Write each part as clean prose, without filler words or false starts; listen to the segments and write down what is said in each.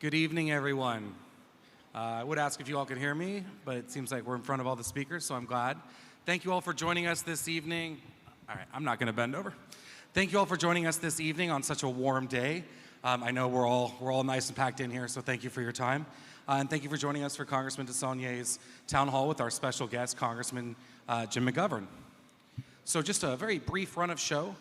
Good evening, everyone. I would ask if you all could hear me, but it seems like we're in front of all the speakers, so I'm glad. Thank you all for joining us this evening. All right, I'm not going to bend over. Thank you all for joining us this evening on such a warm day. I know we're all nice and packed in here, so thank you for your time. And thank you for joining us for Congressman DeSaulnier's town hall with our special guest, Congressman Jim McGovern. So just a very brief run of show.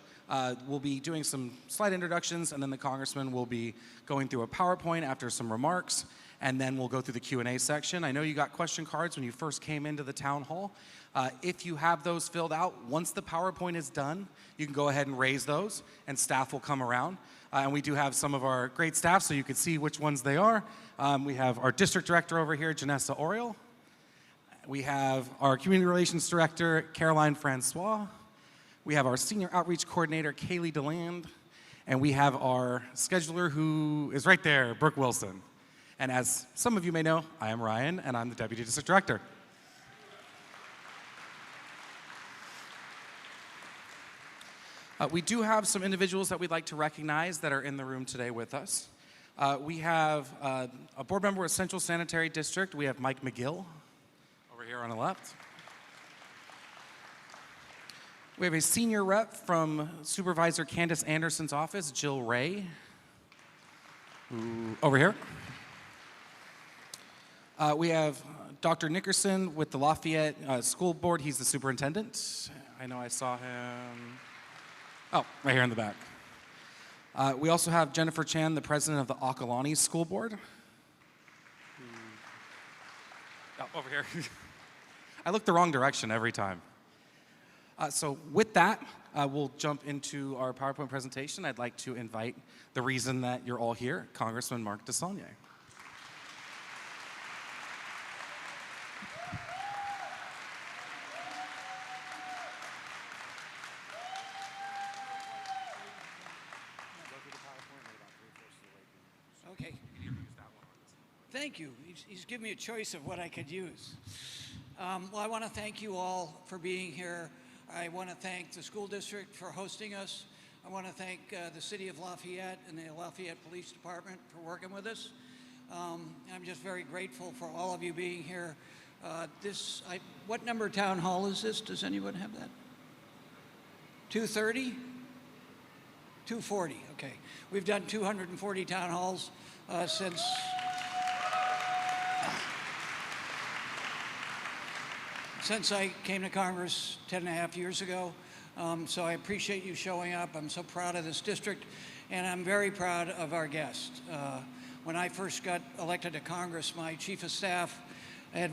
We'll be doing some slight introductions, and then the Congressman will be going through a PowerPoint after some remarks, and then we'll go through the Q&A section. I know you got question cards when you first came into the town hall. If you have those filled out, once the PowerPoint is done, you can go ahead and raise those, and staff will come around. And we do have some of our great staff, so you can see which ones they are. We have our district director over here, Janessa Oriel. We have our community relations director, Caroline Francois. We have our senior outreach coordinator, Kaylee DeLand. And we have our scheduler, who is right there, Brooke Wilson. And as some of you may know, I am Ryan, and I'm the deputy district director. We do have some individuals that we'd like to recognize that are in the room today with us. We have a board member with Central Sanitary District. We have Mike McGill over here on the left. We have a senior rep from Supervisor Candace Anderson's office, Jill Ray, over here. We have Dr. Nickerson with the Lafayette School Board. He's the superintendent. I know I saw him. Oh, right here in the back. We also have Jennifer Chan, the president of the Occolani School Board. Oh, over here. I look the wrong direction every time. So with that, we'll jump into our PowerPoint presentation. I'd like to invite the reason that you're all here, Congressman Mark DeSaulnier. Okay. Thank you. He's given me a choice of what I could use. Well, I want to thank you all for being here. I want to thank the school district for hosting us. I want to thank the city of Lafayette and the Lafayette Police Department for working with us. I'm just very grateful for all of you being here. What number town hall is this? Does anyone have that? 230? 240, okay. We've done 240 town halls since I came to Congress 10.5 years ago. So I appreciate you showing up. I'm so proud of this district, and I'm very proud of our guest. When I first got elected to Congress, my chief of staff had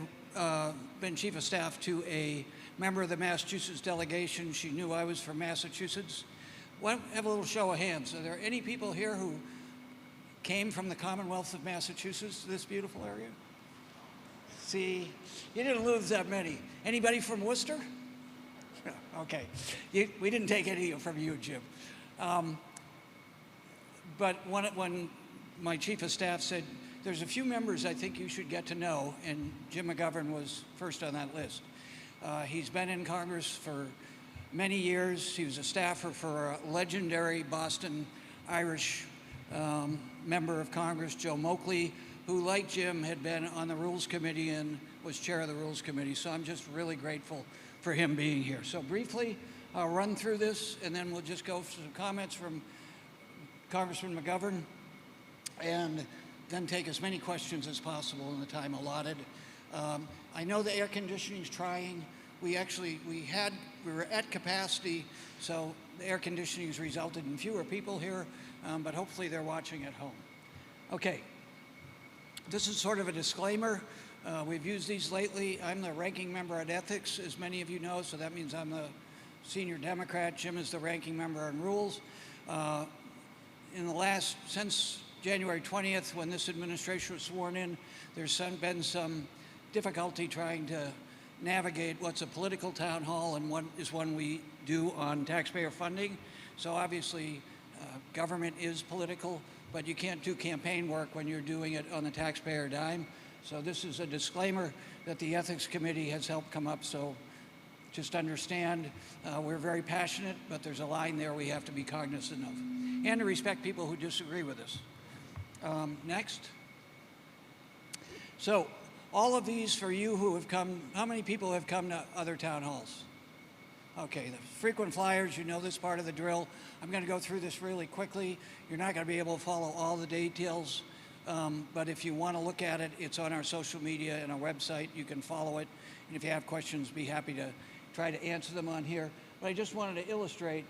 been chief of staff to a member of the Massachusetts delegation. She knew I was from Massachusetts. Well, have a little show of hands. Are there any people here who came from the Commonwealth of Massachusetts to this beautiful area? See, you didn't lose that many. Anybody from Worcester? Okay, we didn't take any from you, Jim. But when my chief of staff said, there's a few members I think you should get to know, and Jim McGovern was first on that list. He's been in Congress for many years. He was a staffer for a legendary Boston Irish member of Congress, Joe Moakley, who, like Jim, had been on the Rules Committee and was chair of the Rules Committee. So I'm just really grateful for him being here. So briefly, I'll run through this, and then we'll just go for some comments from Congressman McGovern, and then take as many questions as possible in the time allotted. I know the air conditioning's trying. We were at capacity, so the air conditioning has resulted in fewer people here, but hopefully they're watching at home. Okay, this is sort of a disclaimer. We've used these lately. I'm the ranking member on ethics, as many of you know, so that means I'm the senior Democrat. Jim is the ranking member on rules. Since January 20th, when this administration was sworn in, there's been some difficulty trying to navigate what's a political town hall and what is one we do on taxpayer funding. So obviously, government is political, but you can't do campaign work when you're doing it on the taxpayer dime. So this is a disclaimer that the Ethics Committee has helped come up, so just understand we're very passionate, but there's a line there we have to be cognizant of, and to respect people who disagree with us. Next. So all of these for you who have come, how many people have come to other town halls? Okay, the frequent flyers, you know this part of the drill. I'm going to go through this really quickly. You're not going to be able to follow all the details, but if you want to look at it, it's on our social media and our website. You can follow it, and if you have questions, be happy to try to answer them on here. But I just wanted to illustrate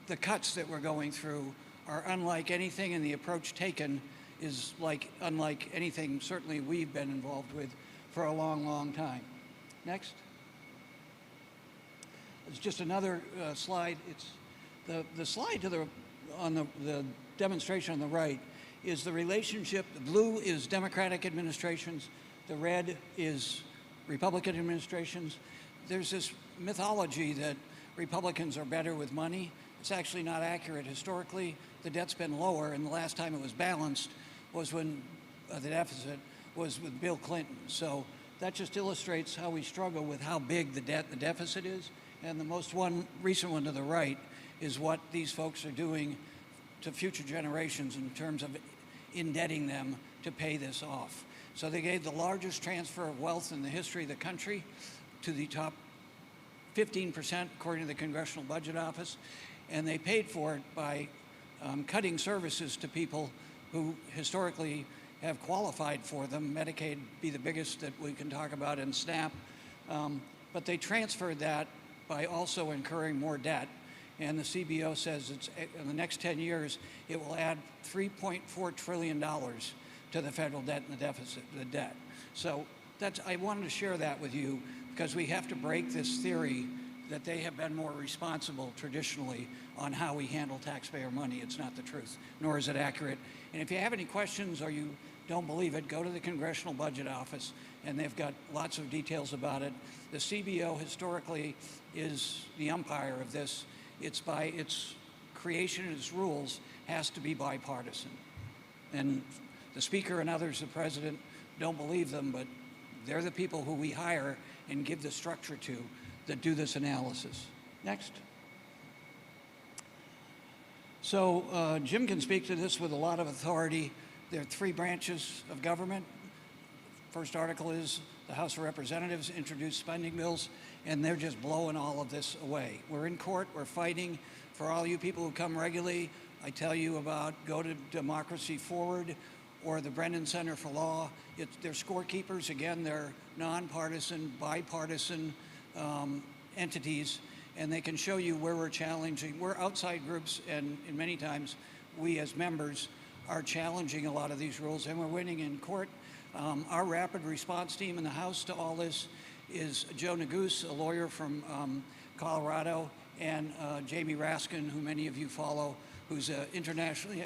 the cuts that we're going through are unlike anything, and the approach taken is unlike anything certainly we've been involved with for a long, long time. Next. It's just another slide. It's the slide to the demonstration on the right is the relationship. The blue is Democratic administrations. The red is Republican administrations. There's this mythology that Republicans are better with money. It's actually not accurate. Historically, the debt's been lower, and the last time it was balanced was when the deficit was with Bill Clinton. So that just illustrates how we struggle with how big the deficit is. And the most recent one to the right is what these folks are doing to future generations in terms of indebting them to pay this off. So they gave the largest transfer of wealth in the history of the country to the top 15%, according to the Congressional Budget Office, and they paid for it by cutting services to people who historically have qualified for them. Medicaid be the biggest that we can talk about, and SNAP, but they transferred that by also incurring more debt. And the CBO says in the next 10 years, it will add $3.4 trillion to the federal debt and the debt. So I wanted to share that with you because we have to break this theory that they have been more responsible traditionally on how we handle taxpayer money. It's not the truth, nor is it accurate. And if you have any questions or you don't believe it, go to the Congressional Budget Office, and they've got lots of details about it. The CBO historically is the umpire of this. It's by its creation and its rules has to be bipartisan. And the Speaker and others, the President, don't believe them, but they're the people who we hire and give the structure to that do this analysis. Next. So Jim can speak to this with a lot of authority. There are three branches of government. First article is the House of Representatives introduced spending bills, and they're just blowing all of this away. We're in court, we're fighting. For all you people who come regularly, I tell you about go to Democracy Forward or the Brennan Center for Law. They're scorekeepers. Again, they're nonpartisan, bipartisan entities, and they can show you where we're challenging. We're outside groups, and many times we as members are challenging a lot of these rules, and we're winning in court. Our rapid response team in the House to all this is Joe Neguse, a lawyer from Colorado, and Jamie Raskin, who many of you follow, who's internationally.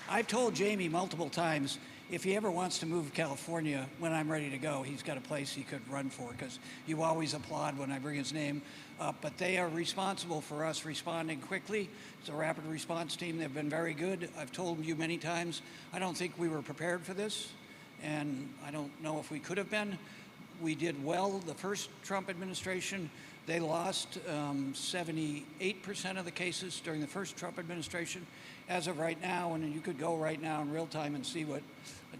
I've told Jamie multiple times, if he ever wants to move to California, when I'm ready to go, he's got a place he could run for, because you always applaud when I bring his name up. But they are responsible for us responding quickly. It's a rapid response team. They've been very good. I've told you many times, I don't think we were prepared for this, and I don't know if we could have been. We did well the first Trump administration. They lost 78% of the cases during the first Trump administration. As of right now, and you could go right now in real time and see what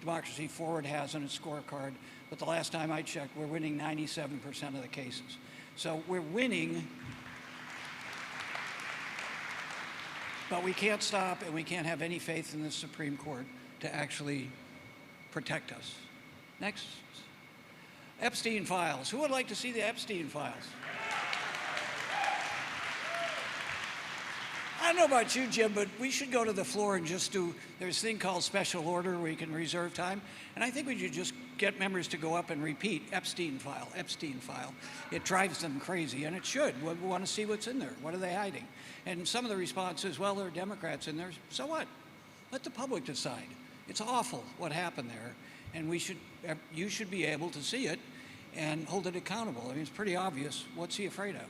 Democracy Forward has on its scorecard, but the last time I checked, we're winning 97% of the cases. So we're winning, but we can't stop, and we can't have any faith in the Supreme Court to actually protect us. Next. Epstein files. Who would like to see the Epstein files? I don't know about you, Jim, but we should go to the floor and just there's a thing called special order where you can reserve time, and I think we should just get members to go up and repeat Epstein file, Epstein file. It drives them crazy, and it should. We want to see what's in there. What are they hiding? And some of the responses, well, there are Democrats in there. So what? Let the public decide. It's awful what happened there, and you should be able to see it and hold it accountable. I mean, it's pretty obvious. What's he afraid of?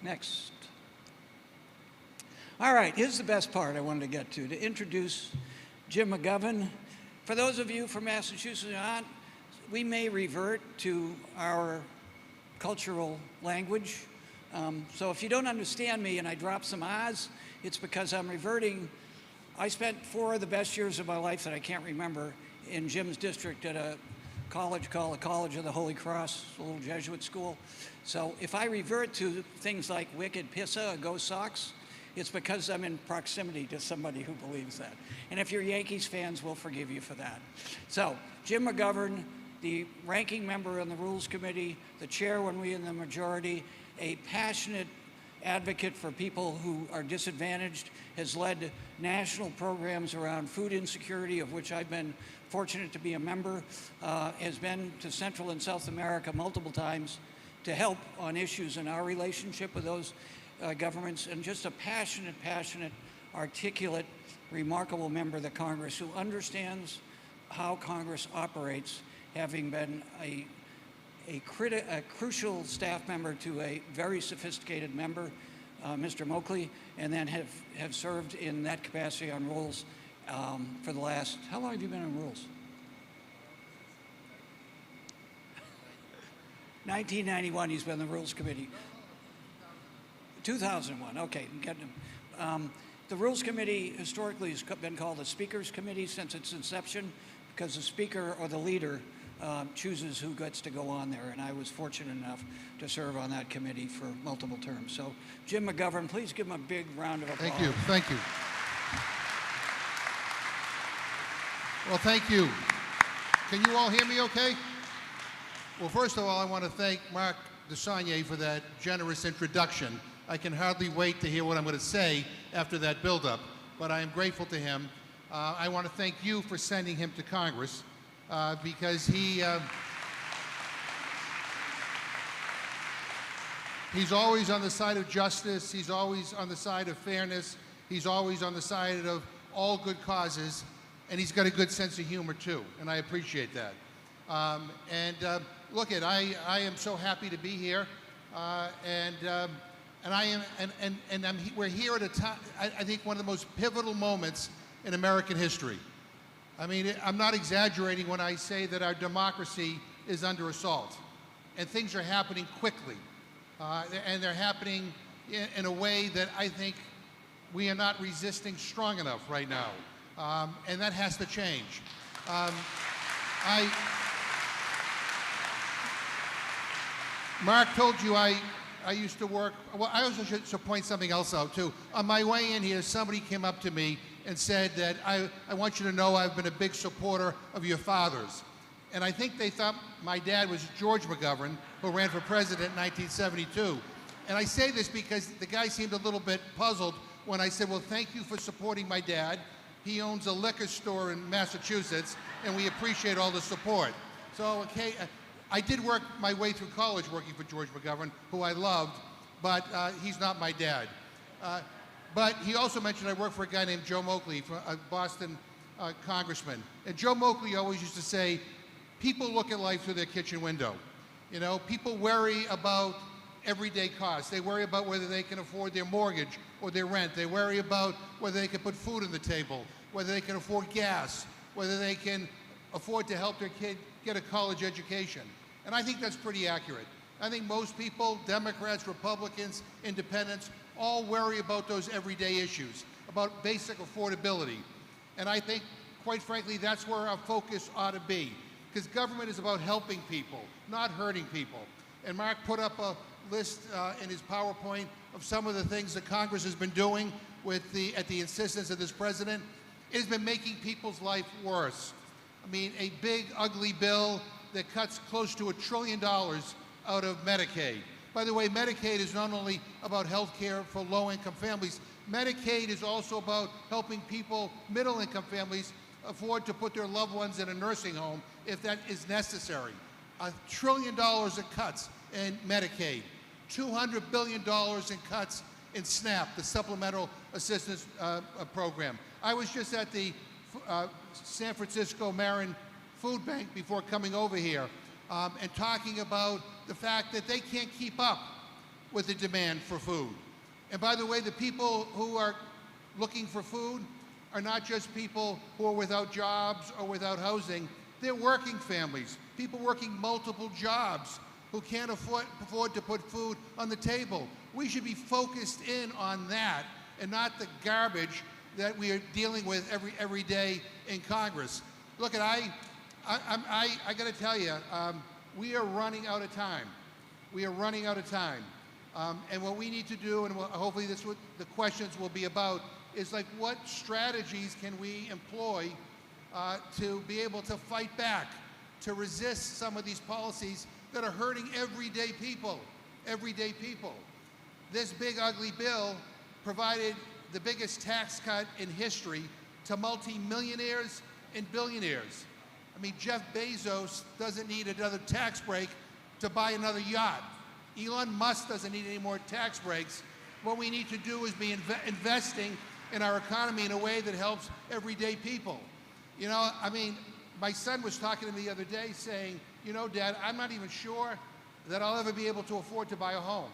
Next. All right, here's the best part I wanted to get to introduce Jim McGovern. For those of you from Massachusetts, we may revert to our cultural language. So if you don't understand me and I drop some R's, it's because I'm reverting I spent 4 of the best years of my life that I can't remember in Jim's district at a college called the College of the Holy Cross, a little Jesuit school. So if I revert to things like Wicked Pissa or Go Sox, it's because I'm in proximity to somebody who believes that. And if you're Yankees fans, we'll forgive you for that. So Jim McGovern, the ranking member on the Rules Committee, the chair when we in the majority, a passionate advocate for people who are disadvantaged, has led national programs around food insecurity, of which I've been fortunate to be a member, has been to Central and South America multiple times to help on issues in our relationship with those governments, and just a passionate, articulate, remarkable member of the Congress who understands how Congress operates, having been a crucial staff member to a very sophisticated member, Mr. Moakley, and then have served in that capacity on Rules for the last, how long have you been on Rules? 1991, he's been on the Rules Committee. 2001, okay, I'm getting him. The Rules Committee historically has been called the Speaker's Committee since its inception, because the Speaker or the leader chooses who gets to go on there, and I was fortunate enough to serve on that committee for multiple terms. So, Jim McGovern, please give him a big round of applause. Thank you, thank you. Well, thank you. Can you all hear me okay? Well, first of all, I want to thank Mark DeSagne for that generous introduction. I can hardly wait to hear what I'm going to say after that build-up, but I am grateful to him. I want to thank you for sending him to Congress because he's always on the side of justice, he's always on the side of fairness, he's always on the side of all good causes, and he's got a good sense of humor too, and I appreciate that. Look, I am so happy to be here, we're here at a time, I think, one of the most pivotal moments in American history. I mean, I'm not exaggerating when I say that our democracy is under assault, and things are happening quickly, and they're happening in a way that I think we are not resisting strong enough right now, and that has to change. Mark told you I used to work, well, I also should point something else out too. On my way in here, somebody came up to me and said that I want you to know I've been a big supporter of your father's. And I think they thought my dad was George McGovern, who ran for president in 1972. And I say this because the guy seemed a little bit puzzled when I said, well, thank you for supporting my dad. He owns a liquor store in Massachusetts, and we appreciate all the support. So, okay, I did work my way through college working for George McGovern, who I loved, but he's not my dad. But he also mentioned I worked for a guy named Joe Moakley, a Boston congressman. And Joe Moakley always used to say, people look at life through their kitchen window. You know, people worry about everyday costs. They worry about whether they can afford their mortgage or their rent. They worry about whether they can put food on the table, whether they can afford gas, whether they can afford to help their kid get a college education. And I think that's pretty accurate. I think most people, Democrats, Republicans, independents, all worry about those everyday issues, about basic affordability. And I think, quite frankly, that's where our focus ought to be, because government is about helping people, not hurting people. And Mark put up a list in his PowerPoint of some of the things that Congress has been doing at the insistence of this president. It has been making people's life worse. I mean, a big, ugly bill that cuts close to $1 trillion out of Medicaid. By the way, Medicaid is not only about health care for low-income families, Medicaid is also about helping people, middle-income families, afford to put their loved ones in a nursing home if that is necessary. $1 trillion in cuts in Medicaid, $200 billion in cuts in SNAP, the Supplemental Assistance Program. I was just at the San Francisco Marin Food Bank before coming over here and talking about the fact that they can't keep up with the demand for food. And by the way, the people who are looking for food are not just people who are without jobs or without housing. They're working families, people working multiple jobs who can't afford to put food on the table. We should be focused in on that and not the garbage that we are dealing with every day in Congress. Look, I got to tell you, we are running out of time. We are running out of time. And what we need to do, and hopefully this what the questions will be about, is like what strategies can we employ to be able to fight back, to resist some of these policies that are hurting everyday people. Everyday people. This big ugly bill provided the biggest tax cut in history to multi-millionaires and billionaires. I mean, Jeff Bezos doesn't need another tax break to buy another yacht. Elon Musk doesn't need any more tax breaks. What we need to do is be investing in our economy in a way that helps everyday people. You know, I mean, my son was talking to me the other day saying, you know, Dad, I'm not even sure that I'll ever be able to afford to buy a home.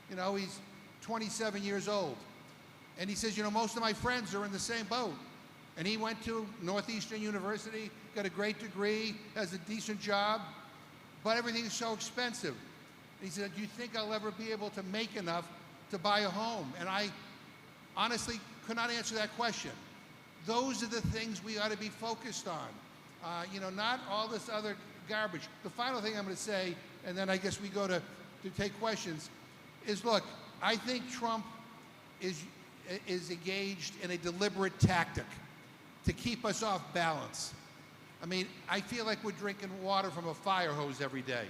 You know, he's 27 years old. And he says, you know, most of my friends are in the same boat. And he went to Northeastern University, got a great degree, has a decent job, but everything is so expensive. And he said, do you think I'll ever be able to make enough to buy a home? And I honestly could not answer that question. Those are the things we ought to be focused on. You know, not all this other garbage. The final thing I'm going to say, and then I guess we go to take questions, is look, I think Trump is engaged in a deliberate tactic to keep us off balance. I mean, I feel like we're drinking water from a fire hose every day.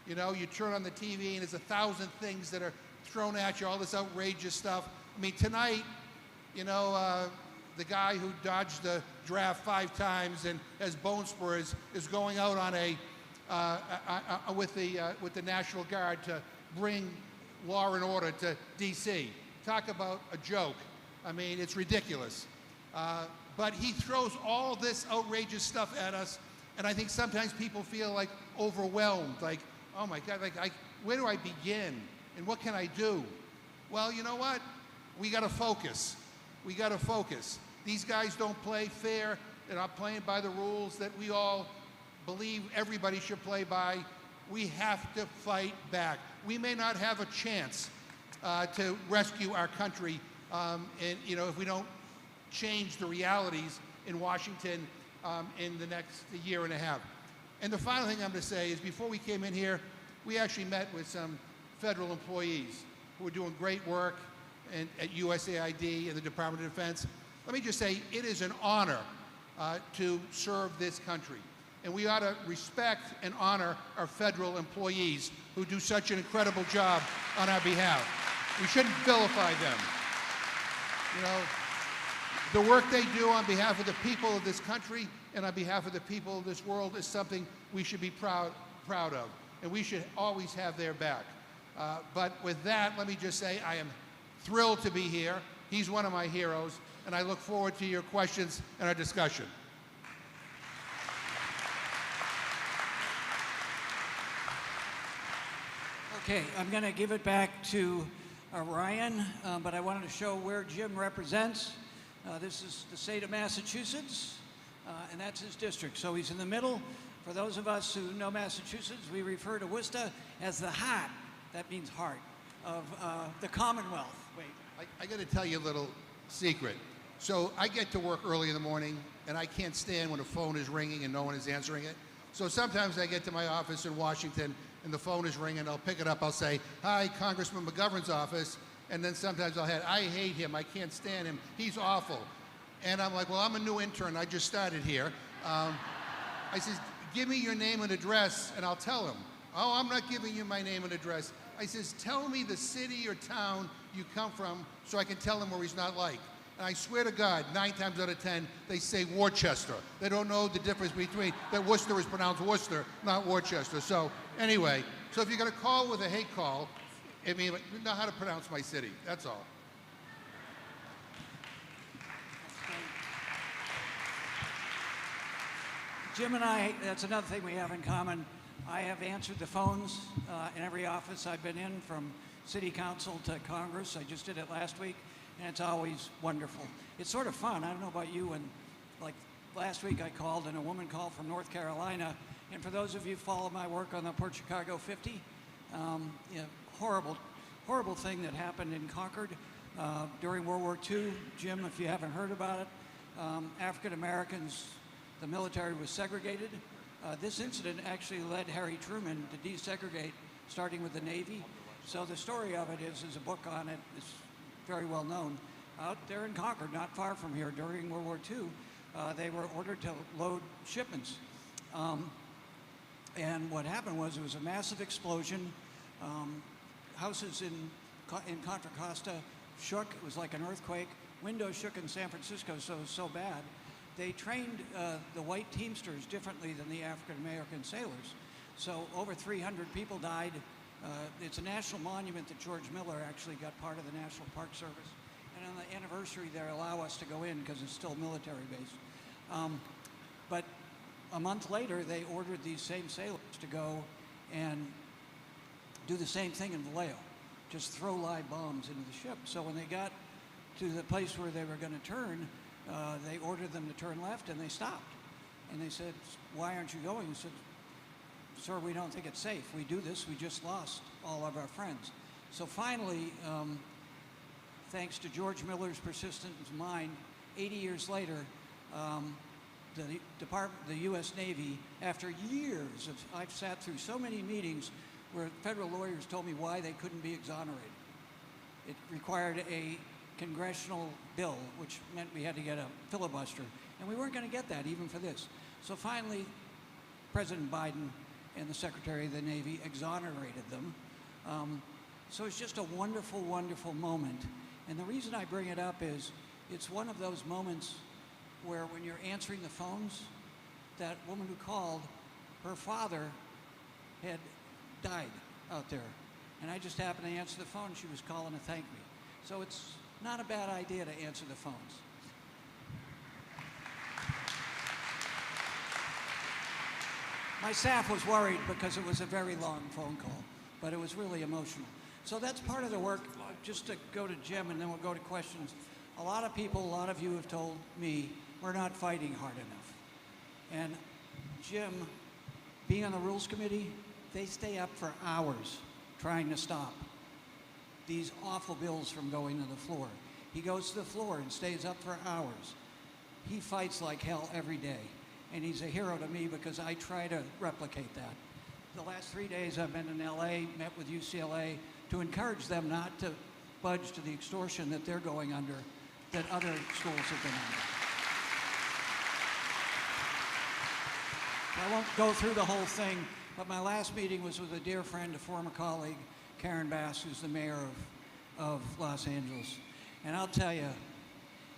You know, you turn on the TV and there's 1,000 things that are thrown at you, all this outrageous stuff. I mean, tonight, you know, the guy who dodged the draft 5 times and has bone spurs is going out on with the National Guard to bring law and order to D.C. Talk about a joke. I mean, it's ridiculous. But he throws all this outrageous stuff at us, and I think sometimes people feel like overwhelmed, like, oh my God, like, where do I begin? And what can I do? Well, you know what? We got to focus. We got to focus. These guys don't play fair. They're not playing by the rules that we all believe everybody should play by. We have to fight back. We may not have a chance to rescue our country, and you know, if we don't change the realities in Washington in the next year and a half. And the final thing I'm going to say is, before we came in here, we actually met with some federal employees who are doing great work at USAID and the Department of Defense. Let me just say, it is an honor to serve this country. And we ought to respect and honor our federal employees who do such an incredible job on our behalf. We shouldn't vilify them. You know, the work they do on behalf of the people of this country and on behalf of the people of this world is something we should be proud of. And we should always have their back. But with that, let me just say I am thrilled to be here. He's one of my heroes, and I look forward to your questions and our discussion. Okay, I'm going to give it back to Ryan, but I wanted to show where Jim represents. This is the state of Massachusetts, and that's his district. So he's in the middle. For those of us who know Massachusetts, we refer to Worcester as the heart, that means heart, of the Commonwealth. Wait. I got to tell you a little secret. So I get to work early in the morning, and I can't stand when the phone is ringing and no one is answering it. So sometimes I get to my office in Washington, and the phone is ringing. I'll pick it up. I'll say, "Hi, Congressman McGovern's office." And then sometimes I hate him. I can't stand him. He's awful. And I'm like, well, I'm a new intern. I just started here. I says, give me your name and address, and I'll tell him. Oh, I'm not giving you my name and address. I says, tell me the city or town you come from so I can tell him where he's not liked. And I swear to God, 9 times out of 10, they say Worcester. They don't know the difference between that Worcester is pronounced Worcester, not Worcester. So anyway, so if you're going to call with a hate call, I mean, you know how to pronounce my city. That's all. Jim and I, that's another thing we have in common. I have answered the phones in every office I've been in, from city council to Congress. I just did it last week, and it's always wonderful. It's sort of fun. I don't know about you, and like last week I called, and a woman called from North Carolina. And for those of you who follow my work on the Port Chicago 50, you know, horrible thing that happened in Concord. During World War II, Jim, if you haven't heard about it, African Americans, the military was segregated. This incident actually led Harry Truman to desegregate, starting with the Navy. So the story of it is, there's a book on it, it's very well known. Out there in Concord, not far from here, during World War II, they were ordered to load shipments. And what happened was, it was a massive explosion. Houses in Contra Costa shook. It was like an earthquake. Windows shook in San Francisco, so it was so bad. They trained the white Teamsters differently than the African-American sailors. So over 300 people died. It's a national monument that George Miller actually got part of the National Park Service. And on the anniversary, they allow us to go in because it's still military based. But a month later, they ordered these same sailors to go and do the same thing in Vallejo, just throw live bombs into the ship. So when they got to the place where they were going to turn, they ordered them to turn left, and they stopped. And they said, "Why aren't you going?" He said, "Sir, we don't think it's safe. We do this, we just lost all of our friends." So finally, thanks to George Miller's persistent mind, 80 years later, the U.S. Navy, after years of, I've sat through so many meetings where federal lawyers told me why they couldn't be exonerated. It required a congressional bill, which meant we had to get a filibuster, and we weren't going to get that even for this. So finally, President Biden and the Secretary of the Navy exonerated them. So it's just a wonderful, wonderful moment. And the reason I bring it up is, it's one of those moments where when you're answering the phones, that woman who called, her father had died out there. And I just happened to answer the phone. She was calling to thank me. So it's not a bad idea to answer the phones. My staff was worried because it was a very long phone call, but it was really emotional. So that's part of the work. Just to go to Jim, and then we'll go to questions. A lot of people, a lot of you have told me, we're not fighting hard enough. And Jim, being on the Rules Committee, they stay up for hours trying to stop these awful bills from going to the floor. He goes to the floor and stays up for hours. He fights like hell every day. And he's a hero to me because I try to replicate that. The last 3 days I've been in LA, met with UCLA, to encourage them not to budge to the extortion that they're going under, that other schools have been under. I won't go through the whole thing, but my last meeting was with a dear friend, a former colleague, Karen Bass, who's the mayor of Los Angeles. And I'll tell you,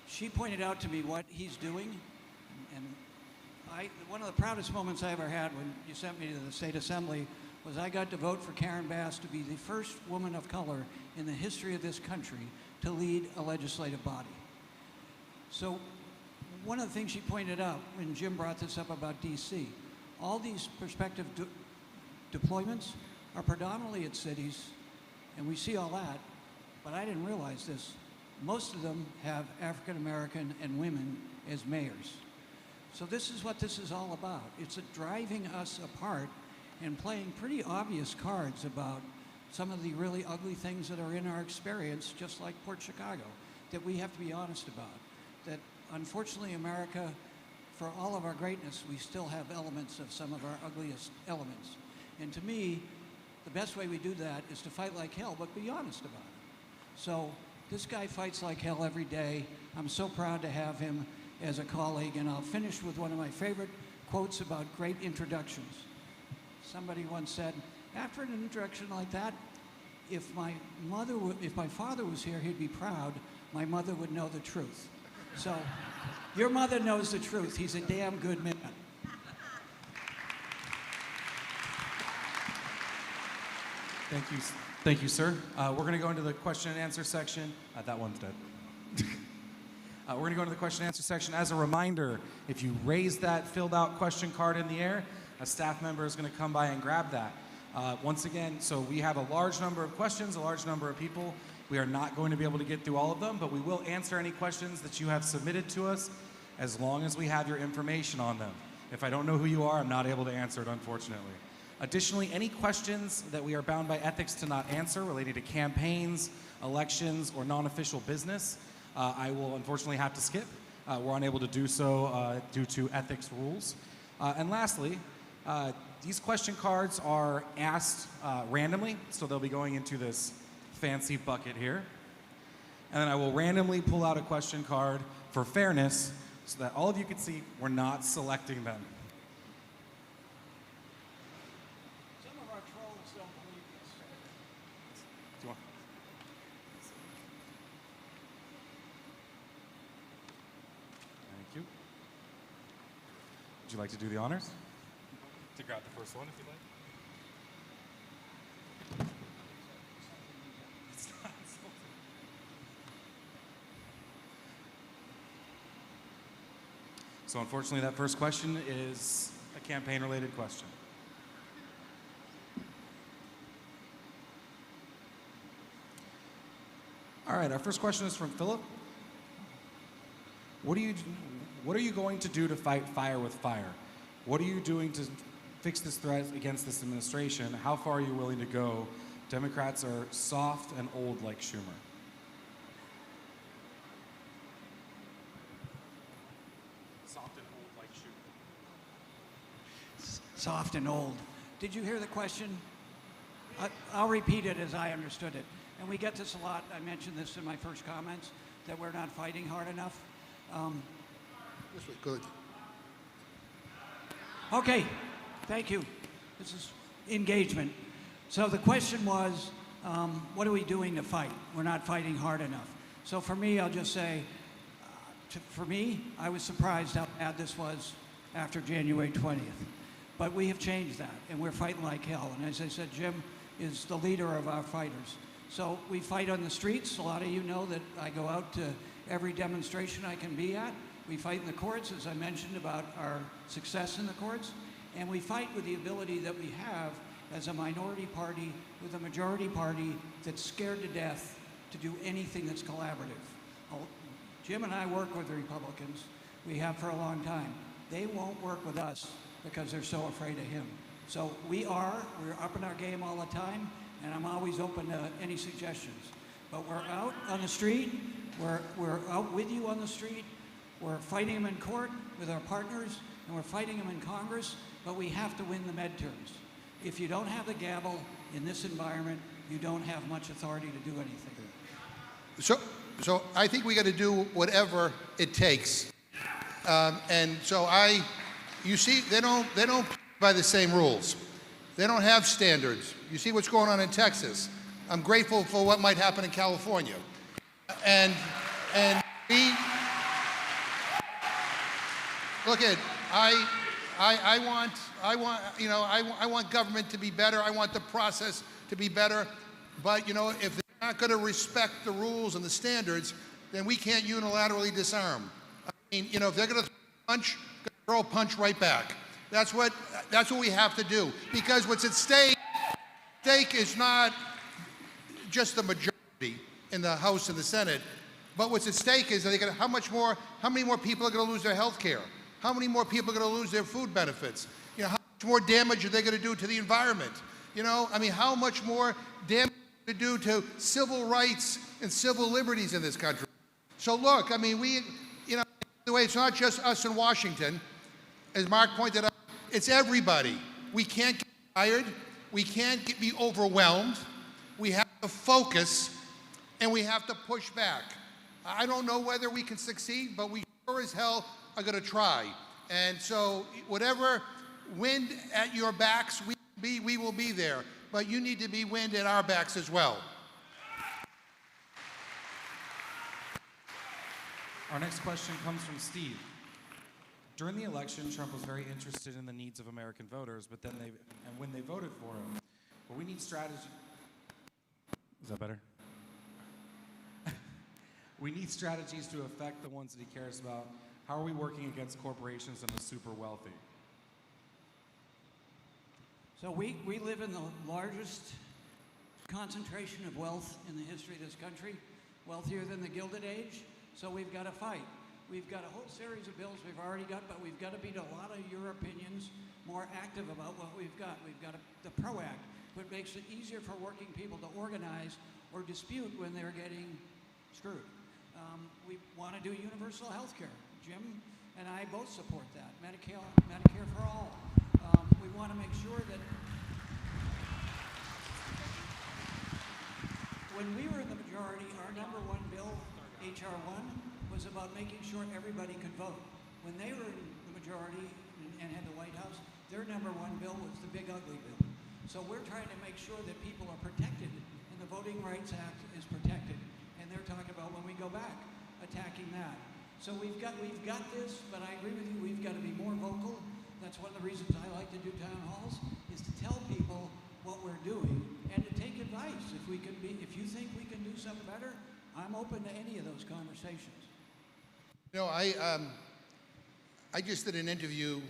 she pointed out to me what he's doing, and one of the proudest moments I ever had when you sent me to the State Assembly was I got to vote for Karen Bass to be the first woman of color in the history of this country to lead a legislative body. So one of the things she pointed out when Jim brought this up about DC, all these prospective deployments are predominantly at cities, and we see all that, but I didn't realize this. Most of them have African American and women as mayors. So this is what this is all about. It's driving us apart and playing pretty obvious cards about some of the really ugly things that are in our experience, just like Port Chicago, that we have to be honest about. That unfortunately America, for all of our greatness, we still have elements of some of our ugliest elements. And to me, the best way we do that is to fight like hell, but be honest about it. So this guy fights like hell every day. I'm so proud to have him as a colleague, and I'll finish with one of my favorite quotes about great introductions. Somebody once said, after an introduction like that, if my father was here, he'd be proud. My mother would know the truth. So your mother knows the truth. He's a damn good man. Thank you, sir. We're going to go into the question and answer section. That one's dead. We're going to go into the question and answer section. As a reminder, if you raise that filled out question card in the air, a staff member is going to come by and grab that. Once again, so we have a large number of questions, a large number of people. We are not going to be able to get through all of them, but we will answer any questions that you have submitted to us as long as we have your information on them. If I don't know who you are, I'm not able to answer it, unfortunately. Additionally, any questions that we are bound by ethics to not answer related to campaigns, elections, or non-official business, I will unfortunately have to skip. We're unable to do so due to ethics rules. And lastly, these question cards are asked randomly, so they'll be going into this fancy bucket here. And then I will randomly pull out a question card for fairness so that all of you can see we're not selecting them. Some of our trolls don't believe this. Do you want? Thank you. Would you like to do the honors? To grab the first one if you'd like. It's not insulting. So unfortunately, that first question is a campaign-related question. All right, our first question is from Philip. What are you going to do to fight fire with fire? What are you doing to fix this threat against this administration? How far are you willing to go? Democrats are soft and old like Schumer. Soft and old like Schumer. Soft and old. Did you hear the question? I'll repeat it as I understood it. And we get this a lot. I mentioned this in my first comments, that we're not fighting hard enough. This was good. Okay, thank you. This is engagement. So the question was, what are we doing to fight? We're not fighting hard enough. So for me, I'll just say, for me, I was surprised how bad this was after January 20th. But we have changed that, and we're fighting like hell. And as I said, Jim is the leader of our fighters. So we fight on the streets. A lot of you know that I go out to every demonstration I can be at. We fight in the courts, as I mentioned, about our success in the courts. And we fight with the ability that we have as a minority party with a majority party that's scared to death to do anything that's collaborative. Jim and I work with the Republicans. We have for a long time. They won't work with us because they're so afraid of him. So we're upping our game all the time, and I'm always open to any suggestions. But we're out on the street. We're out with you on the street. We're fighting them in court with our partners, and we're fighting them in Congress, but we have to win the midterms. If you don't have the gavel in this environment, you don't have much authority to do anything. So I think we got to do whatever it takes. And so you see, they don't play by the same rules. They don't have standards. You see what's going on in Texas. I'm grateful for what might happen in California. And we look at I want government to be better. I want the process to be better. But if they're not going to respect the rules and the standards, then we can't unilaterally disarm. I mean, if they're going to throw a punch right back. That's what we have to do. Because what's at stake is not just the majority in the House and the Senate, but what's at stake is how many more people are going to lose their health care? How many more people are going to lose their food benefits? How much more damage are they going to do to the environment? How much more damage are they going to do to civil rights and civil liberties in this country? So look, by the way, it's not just us in Washington. As Mark pointed out, it's everybody. We can't get tired. We can't be overwhelmed. We have to focus, and we have to push back. I don't know whether we can succeed, but we sure as hell are going to try. And so whatever wind at your backs we will be there. But you need to be wind at our backs as well. Our next question comes from Steve. During the election, Trump was very interested in the needs of American voters, but then when they voted for him, but we need strategy. Is that better? We need strategies to affect the ones that he cares about. How are we working against corporations and the super wealthy? So we live in the largest concentration of wealth in the history of this country, wealthier than the Gilded Age, so we've got to fight. We've got a whole series of bills we've already got, but we've got to be, to a lot of your opinions, more active about what we've got. We've got the PRO Act, which makes it easier for working people to organize or dispute when they're getting screwed. We want to do universal health care. Jim and I both support that. Medicare for all. We want to make sure that when we were in the majority, our number one bill, H.R. 1, was about making sure everybody could vote. When they were in the majority and had the White House, their number one bill was the big ugly bill. So we're trying to make sure that people are protected, and the Voting Rights Act is protected. And they're talking about, when we go back, attacking that. So we've got this, but I agree with you, we've got to be more vocal. That's one of the reasons I like to do town halls, is to tell people what we're doing and to take advice. If you think we can do something better, I'm open to any of those conversations. You know, I just did an interview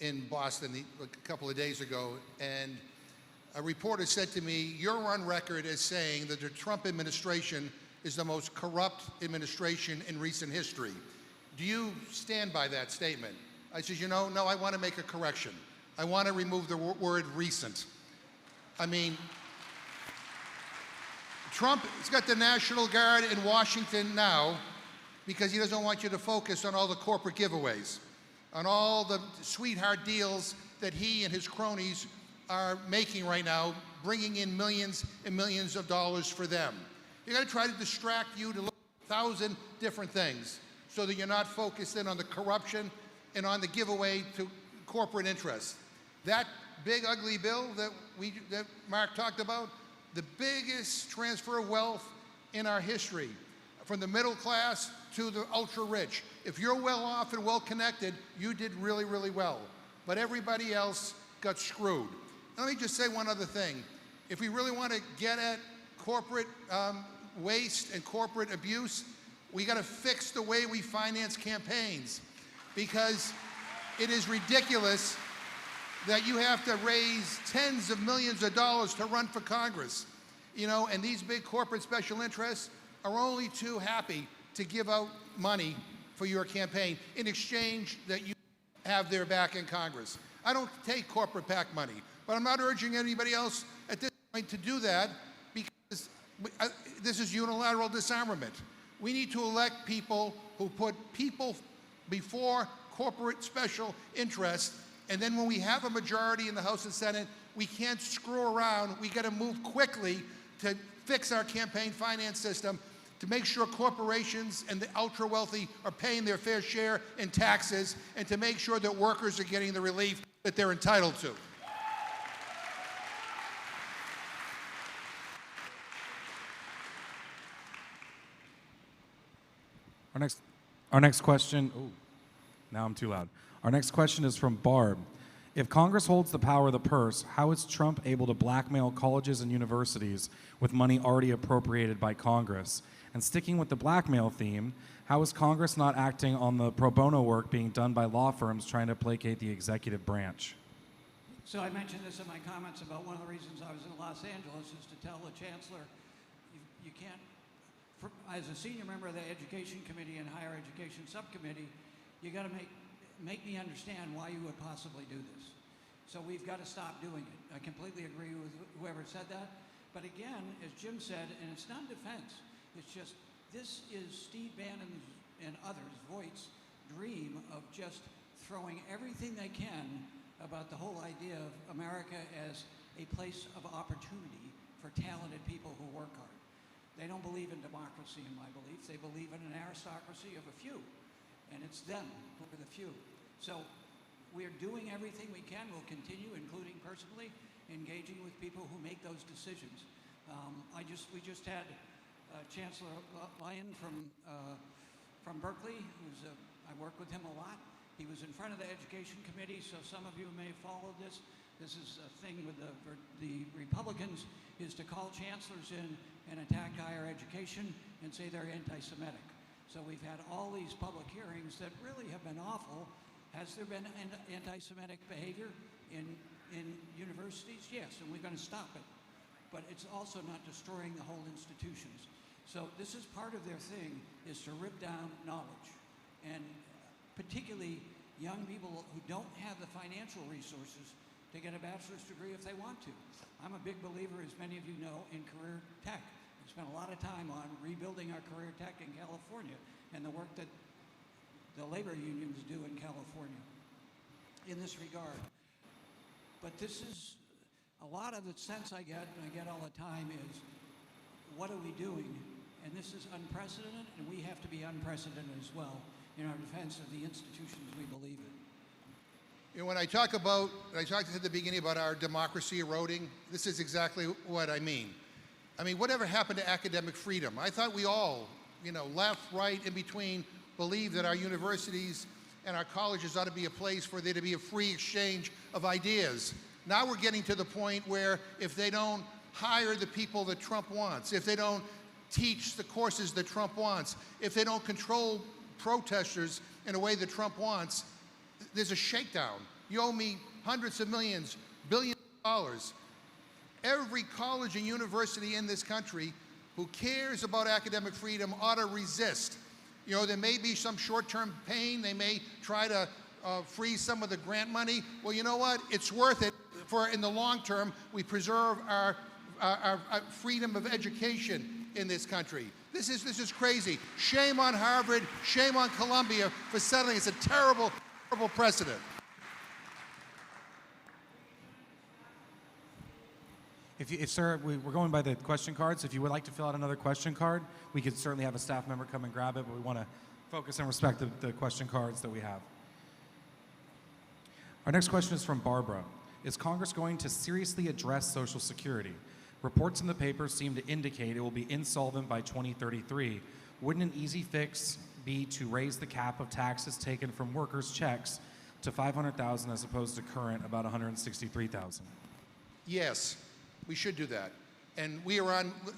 in Boston a couple of days ago, and a reporter said to me, "You're on record as saying that the Trump administration is the most corrupt administration in recent history. Do you stand by that statement?" I said, no, I want to make a correction. I want to remove the word recent. I mean, Trump has got the National Guard in Washington now because he doesn't want you to focus on all the corporate giveaways, on all the sweetheart deals that he and his cronies are making right now, bringing in millions and millions of dollars for them. You're going to try to distract you to look at 1,000 different things so that you're not focused in on the corruption and on the giveaway to corporate interests. That big ugly bill that Mark talked about, the biggest transfer of wealth in our history, from the middle class to the ultra rich. If you're well off and well connected, you did really, really well. But everybody else got screwed. And let me just say one other thing. If we really want to get at corporate waste and corporate abuse, we got to fix the way we finance campaigns, because it is ridiculous that you have to raise tens of millions of dollars to run for Congress, and these big corporate special interests are only too happy to give out money for your campaign in exchange that you have their back in Congress. I don't take corporate PAC money, but I'm not urging anybody else at this point to do that, because this is unilateral disarmament. We need to elect people who put people before corporate special interests, and then when we have a majority in the House and Senate, we can't screw around. We got to move quickly to fix our campaign finance system, to make sure corporations and the ultra wealthy are paying their fair share in taxes, and to make sure that workers are getting the relief that they're entitled to. Our next question, oh, now I'm too loud. Our next question is from Barb. If Congress holds the power of the purse, how is Trump able to blackmail colleges and universities with money already appropriated by Congress? And sticking with the blackmail theme, how is Congress not acting on the pro bono work being done by law firms trying to placate the executive branch? So I mentioned this in my comments about one of the reasons I was in Los Angeles is to tell the chancellor, you can't, as a senior member of the Education Committee and Higher Education Subcommittee, you got to make me understand why you would possibly do this. So we've got to stop doing it. I completely agree with whoever said that. But again, as Jim said, and it's not defense, it's just this is Steve Bannon's and others' Voight's dream of just throwing everything they can about the whole idea of America as a place of opportunity for talented people who work hard. They don't believe in democracy, in my belief. They believe in an aristocracy of a few, and it's them who are the few. So we're doing everything we can. We'll continue, including personally, engaging with people who make those decisions. We just had Chancellor Lyon from Berkeley, I work with him a lot. He was in front of the Education Committee, so some of you may follow this. This is a thing with the Republicans, is to call chancellors in and attack higher education and say they're anti-Semitic. So we've had all these public hearings that really have been awful. Has there been anti-Semitic behavior in universities? Yes, and we're going to stop it. But it's also not destroying the whole institutions. So this is part of their thing, is to rip down knowledge. and particularly young people who don't have the financial resources to get a bachelor's degree if they want to. I'm a big believer, as many of you know, in career tech. I spent a lot of time on rebuilding our career tech in California and the work that the labor unions do in California in this regard. But this is, a lot of the sense I get, and I get all the time, is what are we doing? And this is unprecedented, and we have to be unprecedented as well in our defense of the institutions we believe in. You know, when I talked at the beginning about our democracy eroding, this is exactly what I mean. I mean, whatever happened to academic freedom? I thought we all, you know, left, right, in between, believed that our universities and our colleges ought to be a place for there to be a free exchange of ideas. Now we're getting to the point where if they don't hire the people that Trump wants, if they don't teach the courses that Trump wants, if they don't control protesters in a way that Trump wants, there's a shakedown. You owe me hundreds of millions, billions of dollars. Every college and university in this country who cares about academic freedom ought to resist. You know, there may be some short-term pain. They may try to freeze some of the grant money. Well, you know what? It's worth it for, in the long term, we preserve our freedom of education in this country. This is crazy. Shame on Harvard, shame on Columbia for settling. It's a terrible, terrible precedent. Sir, we're going by the question cards. If you would like to fill out another question card, we could certainly have a staff member come and grab it, but we want to focus and respect the question cards that we have. Our next question is from Barbara. Is Congress going to seriously address Social Security? Reports in the paper seem to indicate it will be insolvent by 2033. Wouldn't an easy fix be to raise the cap of taxes taken from workers' checks to $500,000 as opposed to current about $163,000? Yes, we should do that. And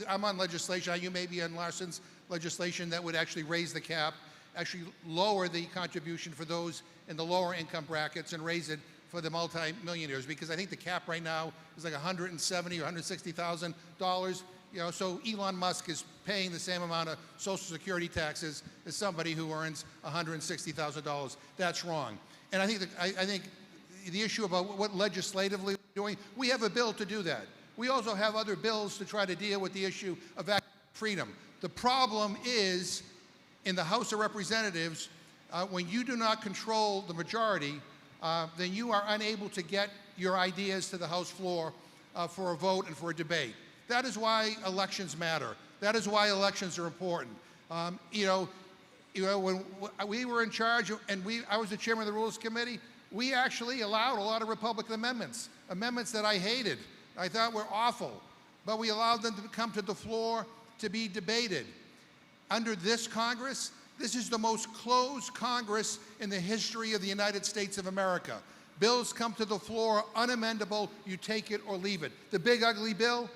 I'm on legislation, you may be on Larson's legislation that would actually raise the cap, actually lower the contribution for those in the lower income brackets and raise it for the multi-millionaires, because I think the cap right now is like $170,000 or $160,000. You know, so Elon Musk is paying the same amount of Social Security taxes as somebody who earns $160,000. That's wrong. And I think the issue about what legislatively we're doing, we have a bill to do that. We also have other bills to try to deal with the issue of freedom. The problem is in the House of Representatives, when you do not control the majority, then you are unable to get your ideas to the House floor for a vote and for a debate. That is why elections matter. That is why elections are important. When we were in charge and I was the chairman of the Rules Committee, we actually allowed a lot of Republican amendments that I hated, I thought were awful, but we allowed them to come to the floor to be debated. Under this Congress, this is the most closed Congress in the history of the United States of America. Bills come to the floor unamendable, you take it or leave it. The big ugly bill,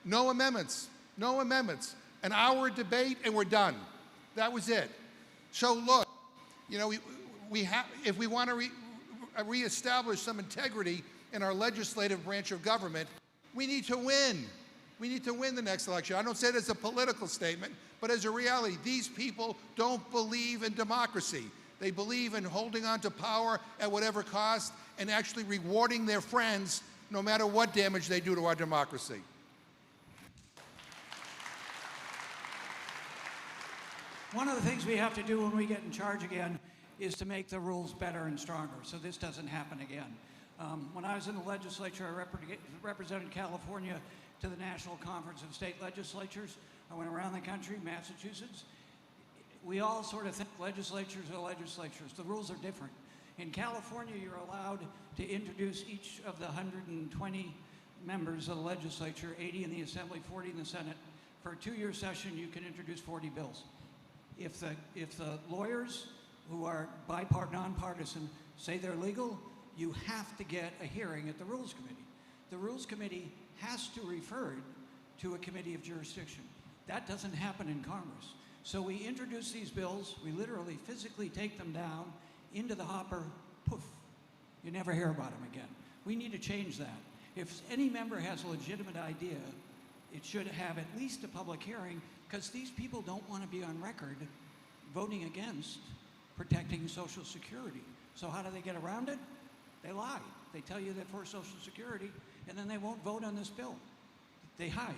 no amendments, no amendments. An hour debate and we're done. That was it. So look, you know, if we want to reestablish some integrity in our legislative branch of government, we need to win. We need to win the next election. I don't say it as a political statement, but as a reality. These people don't believe in democracy. They believe in holding on to power at whatever cost and actually rewarding their friends no matter what damage they do to our democracy. One of the things we have to do when we get in charge again is to make the rules better and stronger so this doesn't happen again. When I was in the legislature, I represented California to the National Conference of State Legislatures. I went around the country, Massachusetts. We all sort of think legislatures are legislatures. The rules are different. In California, you're allowed to introduce each of the 120 members of the legislature, 80 in the Assembly, 40 in the Senate. For a 2-year session, you can introduce 40 bills. If the lawyers who are nonpartisan say they're legal, you have to get a hearing at the Rules Committee. The Rules Committee has to refer it to a committee of jurisdiction. That doesn't happen in Congress. So we introduce these bills, we literally physically take them down into the hopper, poof, you never hear about them again. We need to change that. If any member has a legitimate idea, it should have at least a public hearing, because these people don't want to be on record voting against protecting Social Security. So how do they get around it? They lie. They tell you they're for Social Security, and then they won't vote on this bill. They hide.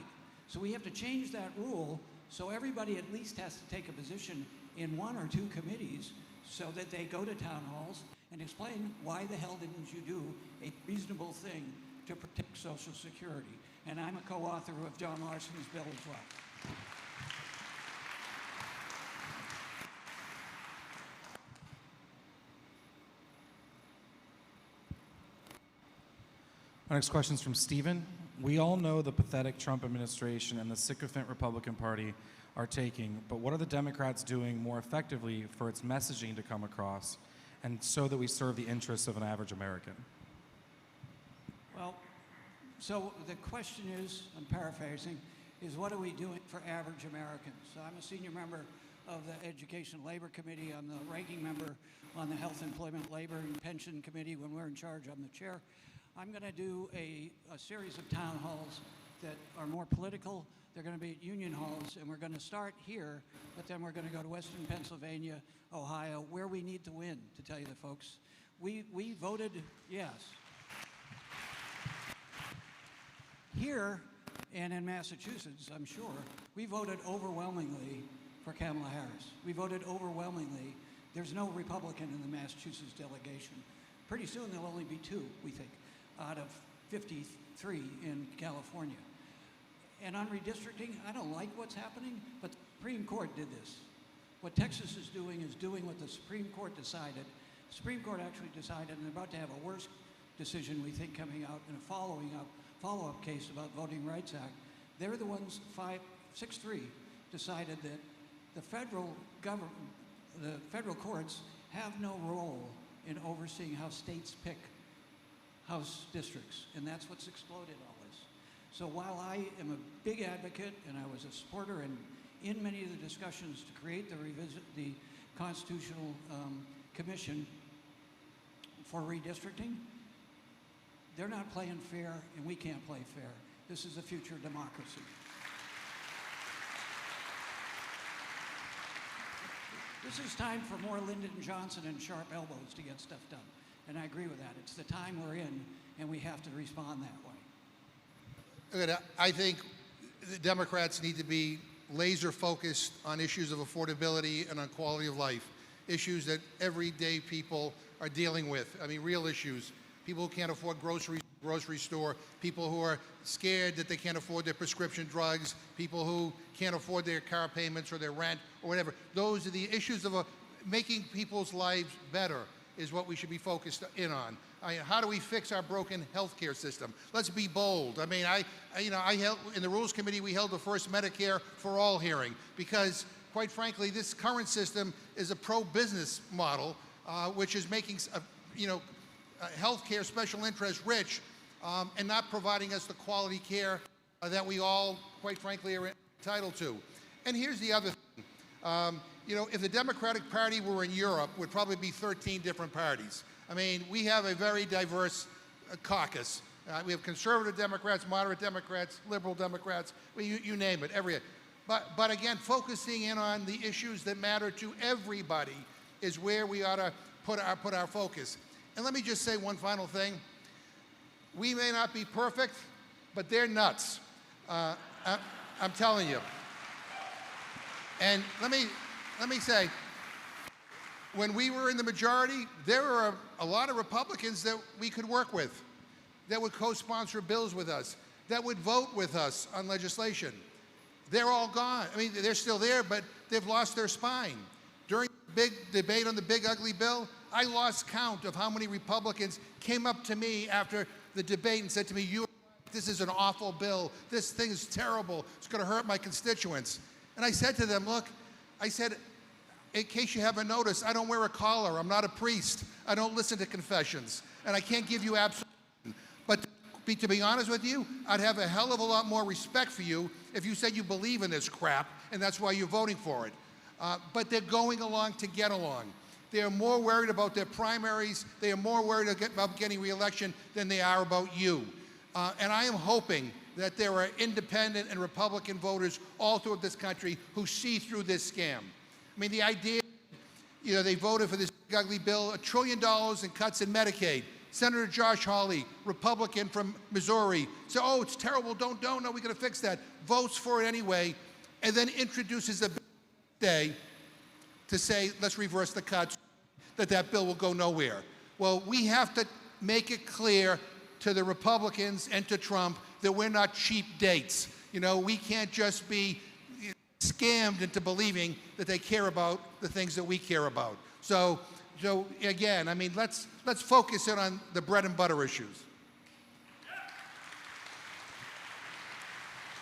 So we have to change that rule so everybody at least has to take a position in one or two committees so that they go to town halls and explain why the hell didn't you do a reasonable thing to protect Social Security. And I'm a co-author of John Larson's bill as well. Our next question is from Stephen. We all know the pathetic Trump administration and the sycophant Republican Party are taking, but what are the Democrats doing more effectively for its messaging to come across and so that we serve the interests of an average American? Well, so the question is, I'm paraphrasing, is what are we doing for average Americans? So I'm a senior member of the Education and Labor Committee. I'm the ranking member on the Health, Employment, Labor, and Pension Committee. When we're in charge, I'm the chair. I'm going to do a series of town halls that are more political. They're going to be at union halls, and we're going to start here, but then we're going to go to Western Pennsylvania, Ohio, where we need to win, to tell you the folks. We voted yes. Here and in Massachusetts, I'm sure, we voted overwhelmingly for Kamala Harris. We voted overwhelmingly. There's no Republican in the Massachusetts delegation. Pretty soon there'll only be 2, we think, out of 53 in California. And on redistricting, I don't like what's happening, but the Supreme Court did this. What Texas is doing what the Supreme Court decided. The Supreme Court actually decided, and they're about to have a worse decision, we think, coming out in a follow-up case about Voting Rights Act. They're the ones, 6-3, decided that the federal government, the federal courts have no role in overseeing how states pick House districts, and that's what's exploded all this. So while I am a big advocate, and I was a supporter in many of the discussions to create the Constitutional Commission for redistricting, they're not playing fair, and we can't play fair. This is the future of democracy. This is time for more Lyndon Johnson and sharp elbows to get stuff done. And I agree with that. It's the time we're in, and we have to respond that way. Look, I think the Democrats need to be laser focused on issues of affordability and on quality of life, issues that everyday people are dealing with. I mean, real issues. People who can't afford grocery store, people who are scared that they can't afford their prescription drugs, people who can't afford their car payments or their rent or whatever. Those are the issues of making people's lives better is what we should be focused in on. How do we fix our broken healthcare system? Let's be bold. I mean, I held, in the Rules Committee, we held the first Medicare for All hearing because, quite frankly, this current system is a pro-business model, which is making, healthcare special interests rich and not providing us the quality care that we all, quite frankly, are entitled to. And here's the other thing. If the Democratic Party were in Europe, it would probably be 13 different parties. I mean, we have a very diverse caucus. We have conservative Democrats, moderate Democrats, liberal Democrats, you name it, But again, focusing in on the issues that matter to everybody is where we ought to put our focus. And let me just say one final thing. We may not be perfect, but they're nuts. I'm telling you. And let me say, when we were in the majority, there were a lot of Republicans that we could work with, that would co-sponsor bills with us, that would vote with us on legislation. They're all gone. I mean, they're still there, but they've lost their spine. During the big debate on the big ugly bill, I lost count of how many Republicans came up to me after the debate and said to me, this is an awful bill. This thing is terrible. It's going to hurt my constituents. And I said to them, look, I said, in case you haven't noticed, I don't wear a collar. I'm not a priest. I don't listen to confessions. And I can't give you absolution. But to be honest with you, I'd have a hell of a lot more respect for you if you said you believe in this crap, and that's why you're voting for it. But they're going along to get along. They are more worried about their primaries. They are more worried about getting re-election than they are about you. And I am hoping that there are independent and Republican voters all throughout this country who see through this scam. I mean, the idea, they voted for this big ugly bill, $1 trillion in cuts in Medicaid. Senator Josh Hawley, Republican from Missouri, said, oh, it's terrible, no, we got to fix that. Votes for it anyway, and then introduces a bill today to say, let's reverse the cuts, that bill will go nowhere. Well, we have to make it clear to the Republicans and to Trump that we're not cheap dates. We can't just be scammed into believing that they care about the things that we care about. So again, let's focus in on the bread and butter issues.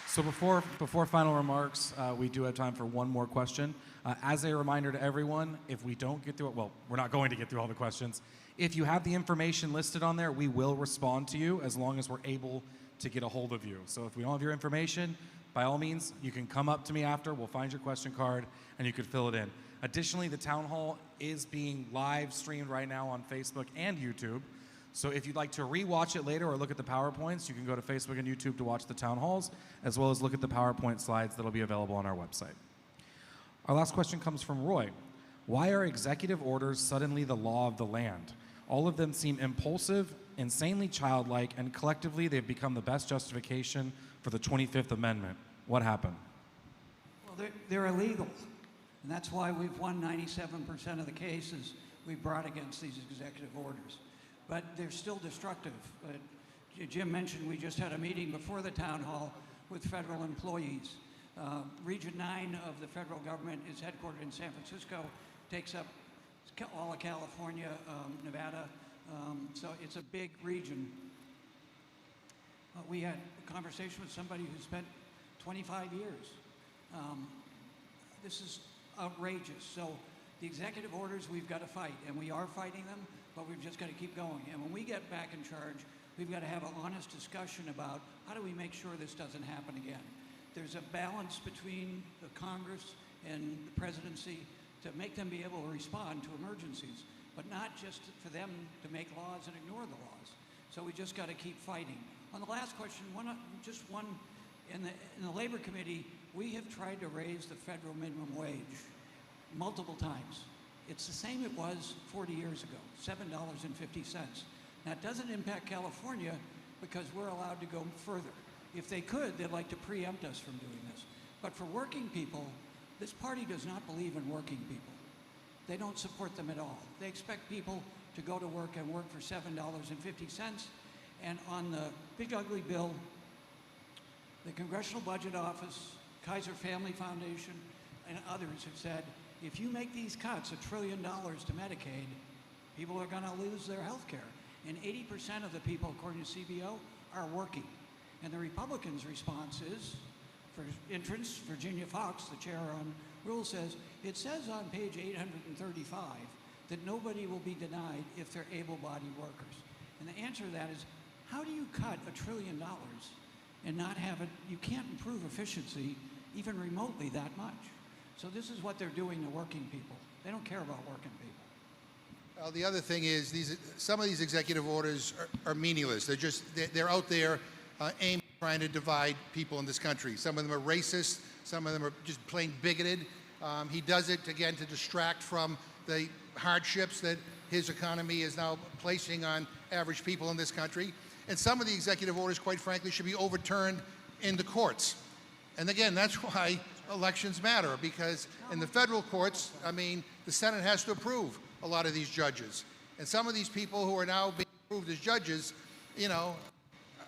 So before final remarks, we do have time for one more question. As a reminder to everyone, if we don't get through it, well, we're not going to get through all the questions. If you have the information listed on there, we will respond to you as long as we're able to get a hold of you. So if we don't have your information, by all means, you can come up to me after, we'll find your question card, and you can fill it in. Additionally, the town hall is being live streamed right now on Facebook and YouTube. So if you'd like to re-watch it later or look at the PowerPoints, you can go to Facebook and YouTube to watch the town halls, as well as look at the PowerPoint slides that'll be available on our website. Our last question comes from Roy. Why are executive orders suddenly the law of the land? All of them seem impulsive, insanely childlike, and collectively they've become the best justification for the 25th Amendment. What happened? Well, they're illegal. And that's why we've won 97% of the cases we've brought against these executive orders. But they're still destructive. Jim mentioned we just had a meeting before the town hall with federal employees. Region 9 of the federal government is headquartered in San Francisco, takes up all of California, Nevada, so it's a big region. We had a conversation with somebody who spent 25 years. This is outrageous. So the executive orders we've got to fight, and we are fighting them, but we've just got to keep going. And when we get back in charge, we've got to have an honest discussion about how do we make sure this doesn't happen again. There's a balance between the Congress and the presidency to make them be able to respond to emergencies, but not just for them to make laws and ignore the laws. So we just got to keep fighting. On the last question, in the Labor Committee, we have tried to raise the federal minimum wage multiple times. It's the same it was 40 years ago, $7.50. Now, it doesn't impact California because we're allowed to go further. If they could, they'd like to preempt us from doing this. But for working people, this party does not believe in working people. They don't support them at all. They expect people to go to work and work for $7.50. And on the big ugly bill, the Congressional Budget Office, Kaiser Family Foundation, and others have said, if you make these cuts, $1 trillion to Medicaid, people are going to lose their health care. And 80% of the people, according to CBO, are working. And the Republicans' response is, for instance, Virginia Fox, the chair on rules, says, it says on page 835 that nobody will be denied if they're able-bodied workers. And the answer to that is, how do you cut $1 trillion and not have it? You can't improve efficiency even remotely that much. So this is what they're doing to working people. They don't care about working people. The other thing is, some of these executive orders are meaningless. They're out there aimed at trying to divide people in this country. Some of them are racist. Some of them are just plain bigoted. He does it, again, to distract from the hardships that his economy is now placing on average people in this country. And some of the executive orders, quite frankly, should be overturned in the courts. And again, that's why elections matter, because in the federal courts, the Senate has to approve a lot of these judges. And some of these people who are now being approved as judges,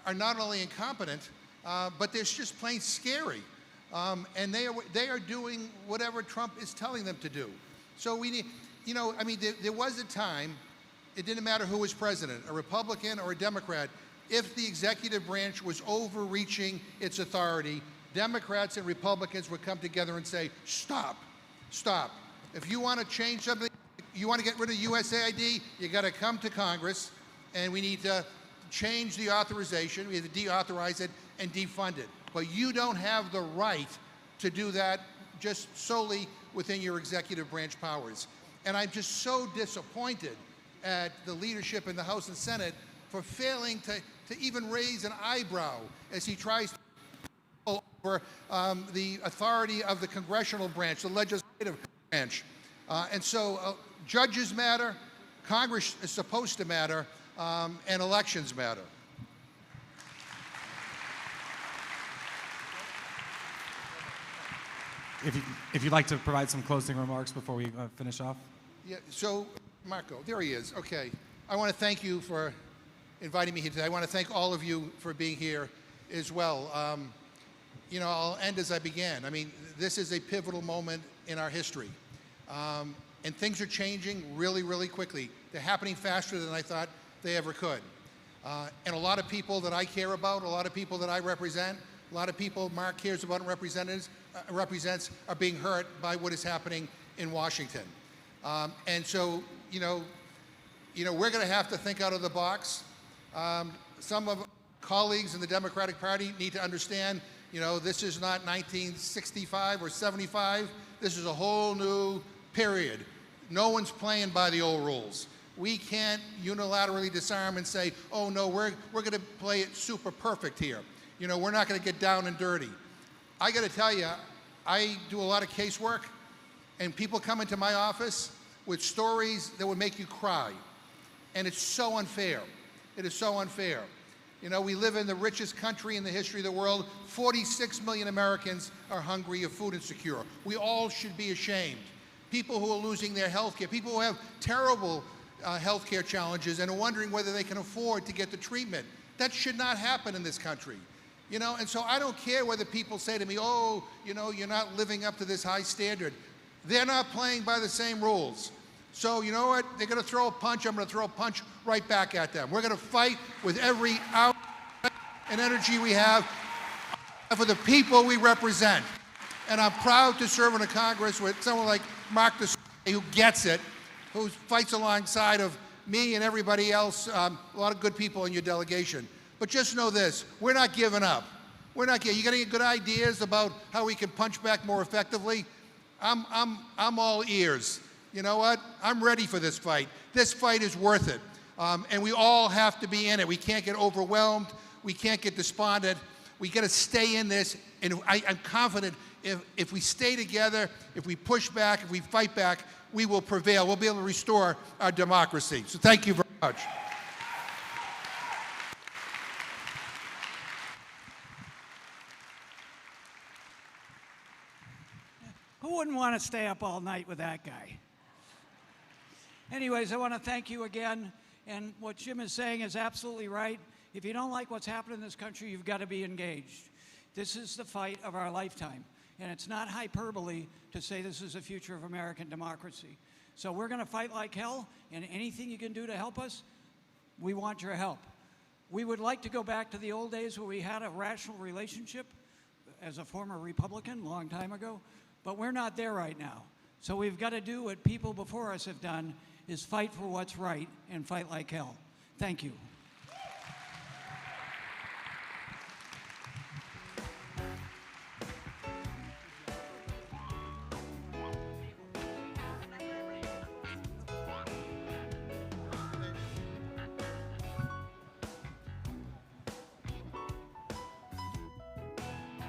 are not only incompetent, but they're just plain scary. And they are doing whatever Trump is telling them to do. So we need, there was a time, it didn't matter who was president, a Republican or a Democrat, if the executive branch was overreaching its authority, Democrats and Republicans would come together and say, stop. If you want to change something, you want to get rid of USAID, you got to come to Congress, and we need to change the authorization, we have to deauthorize it and defund it. But you don't have the right to do that just solely within your executive branch powers. And I'm just so disappointed at the leadership in the House and Senate for failing to even raise an eyebrow as he tries to over the authority of the congressional branch, the legislative branch. And so judges matter, Congress is supposed to matter, and elections matter. If you'd like to provide some closing remarks before we finish off. Yeah, so, Marco, there he is. Okay. I want to thank you for inviting me here today. I want to thank all of you for being here as well. You know, I'll end as I began. I mean, this is a pivotal moment in our history. And things are changing really, really quickly. They're happening faster than I thought they ever could. And a lot of people that I care about, a lot of people that I represent, a lot of people Mark cares about and represents are being hurt by what is happening in Washington. And so, you know, we're going to have to think out of the box. Some of colleagues in the Democratic Party need to understand, you know, this is not 1965 or 75. This is a whole new period. No one's playing by the old rules. We can't unilaterally disarm and say, oh no, we're going to play it super perfect here. You know, we're not going to get down and dirty. I got to tell you, I do a lot of casework, and people come into my office with stories that would make you cry. And it's so unfair. It is so unfair. You know, we live in the richest country in the history of the world. 46 million Americans are hungry or food insecure. We all should be ashamed. People who are losing their health care, people who have terrible health care challenges and are wondering whether they can afford to get the treatment. That should not happen in this country. You know, and so I don't care whether people say to me, oh, you know, you're not living up to this high standard. They're not playing by the same rules. So you know what? They're going to throw a punch. I'm going to throw a punch right back at them. We're going to fight with every ounce and energy we have for the people we represent. And I'm proud to serve in a Congress with someone like Mark who gets it, who fights alongside of me and everybody else, a lot of good people in your delegation. But just know this, we're not giving up. We're not giving. You got any good ideas about how we can punch back more effectively? I'm all ears. You know what? I'm ready for this fight. This fight is worth it. And we all have to be in it. We can't get overwhelmed. We can't get despondent. We got to stay in this. And I'm confident if we stay together, if we push back, if we fight back, we will prevail. We'll be able to restore our democracy. So thank you very much. Who wouldn't want to stay up all night with that guy? Anyways, I want to thank you again. And what Jim is saying is absolutely right. If you don't like what's happening in this country, you've got to be engaged. This is the fight of our lifetime. And it's not hyperbole to say this is the future of American democracy. So we're going to fight like hell, and anything you can do to help us, we want your help. We would like to go back to the old days where we had a rational relationship as a former Republican a long time ago, but we're not there right now. So we've got to do what people before us have done, is fight for what's right and fight like hell. Thank you.